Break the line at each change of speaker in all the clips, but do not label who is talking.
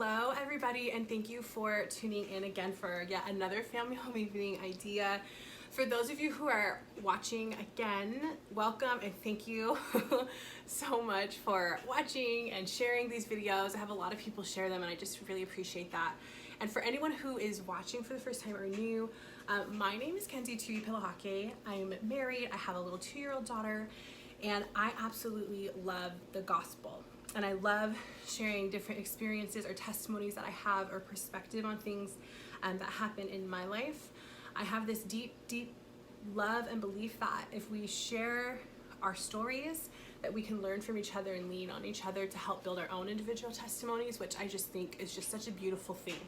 Hello everybody, and thank you for tuning in again for yet another family home evening idea. For those of you who are watching again, welcome and thank you so much for watching and sharing these videos. I have a lot of people share them and I just really appreciate that. And for anyone who is watching for the first time or new, my name is Kenzie Tuipilahake. I'm married, I have a little 2-year-old daughter, and I absolutely love the gospel. And I love sharing different experiences or testimonies that I have or perspective on things that happen in my life. I have this deep, deep love and belief that if we share our stories, that we can learn from each other and lean on each other to help build our own individual testimonies, which I just think is just such a beautiful thing.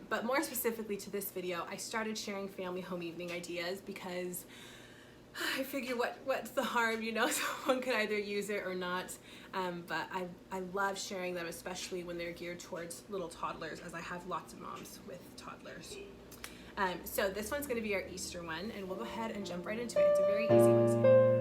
But more specifically to this video, I started sharing family home evening ideas because I figure what's the harm, you know, someone could either use it or not. But I love sharing them, especially when they're geared towards little toddlers, as I have lots of moms with toddlers. So this one's going to be our Easter one, and we'll go ahead and jump right into it. It's a very easy one.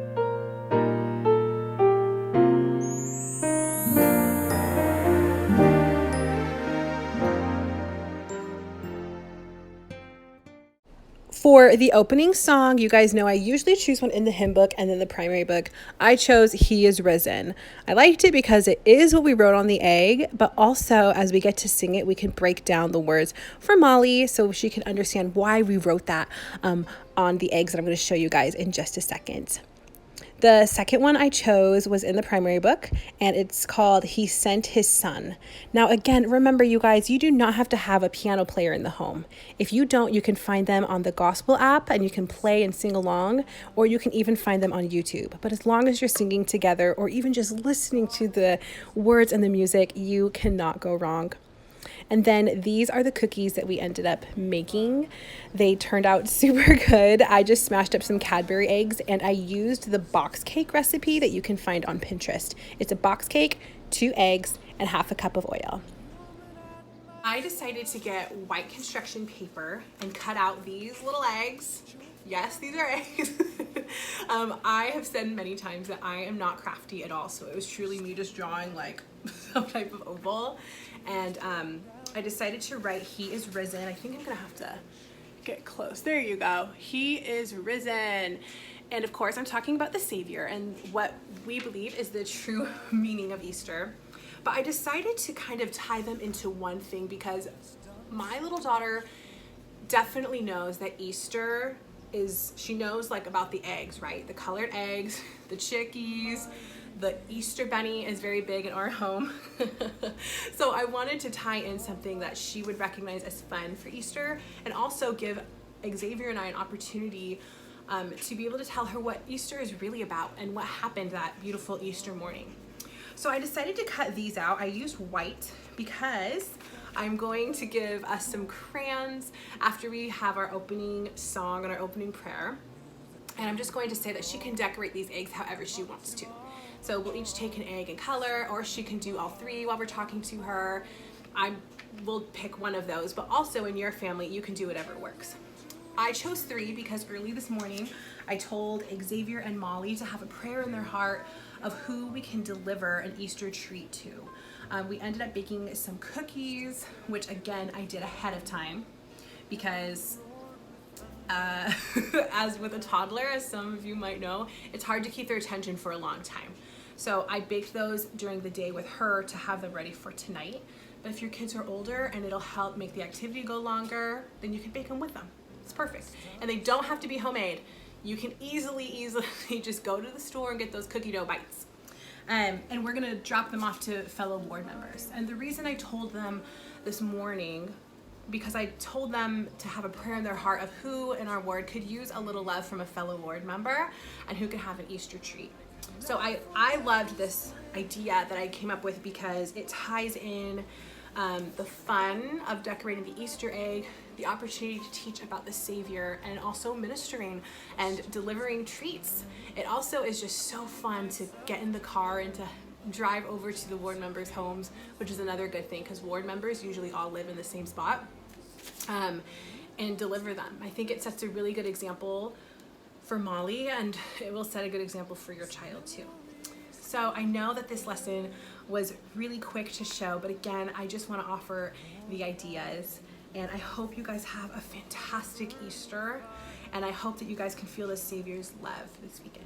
For the opening song, you guys know I usually choose one in the hymn book and then the primary book. I chose He is Risen. I liked it because it is what we wrote on the egg, but also as we get to sing it, we can break down the words for Molly so she can understand why we wrote that on the eggs that I'm going to show you guys in just a second. The second one I chose was in the primary book, and it's called He Sent His Son. Now, again, remember, you guys, you do not have to have a piano player in the home. If you don't, you can find them on the gospel app, and you can play and sing along, or you can even find them on YouTube. But as long as you're singing together, or even just listening to the words and the music, you cannot go wrong. And then these are the cookies that we ended up making. They turned out super good. I just smashed up some Cadbury eggs and I used the box cake recipe that you can find on Pinterest. It's a box cake, 2 eggs, and half a cup of oil. I decided to get white construction paper and cut out these little eggs. Yes, these are eggs. I have said many times that I am not crafty at all, so it was truly me just drawing like some type of oval. And I decided to write He is Risen. I think I'm gonna have to get close. There you go. He is risen. And of course, I'm talking about the Savior and what we believe is the true meaning of Easter. But I decided to kind of tie them into one thing because my little daughter definitely knows that Easter is, she knows like about the eggs, right? The colored eggs, the chickies, the Easter bunny is very big in our home. So I wanted to tie in something that she would recognize as fun for Easter and also give Xavier and I an opportunity to be able to tell her what Easter is really about and what happened that beautiful Easter morning. So I decided to cut these out. I used white because I'm going to give us some crayons after we have our opening song and our opening prayer. And I'm just going to say that she can decorate these eggs however she wants to. So we'll each take an egg and color, or she can do all 3 while we're talking to her. I will pick one of those, but also in your family, you can do whatever works. I chose 3 because early this morning, I told Xavier and Molly to have a prayer in their heart of who we can deliver an Easter treat to. We ended up baking some cookies, which again, I did ahead of time because as with a toddler, as some of you might know, it's hard to keep their attention for a long time. So I baked those during the day with her to have them ready for tonight. But if your kids are older and it'll help make the activity go longer, then you can bake them with them. It's perfect. And they don't have to be homemade. You can easily just go to the store and get those cookie dough bites. And we're gonna drop them off to fellow ward members. And the reason I told them this morning, because I told them to have a prayer in their heart of who in our ward could use a little love from a fellow ward member and who could have an Easter treat. So I loved this idea that I came up with because it ties in the fun of decorating the Easter egg, the opportunity to teach about the Savior, and also ministering and delivering treats. It also is just so fun to get in the car and to drive over to the ward members' homes, which is another good thing because ward members usually all live in the same spot, and deliver them. I think it sets a really good example for Molly, and it will set a good example for your child too. So I know that this lesson was really quick to show, but again, I just want to offer the ideas. And I hope you guys have a fantastic Easter, and I hope that you guys can feel the Savior's love this weekend.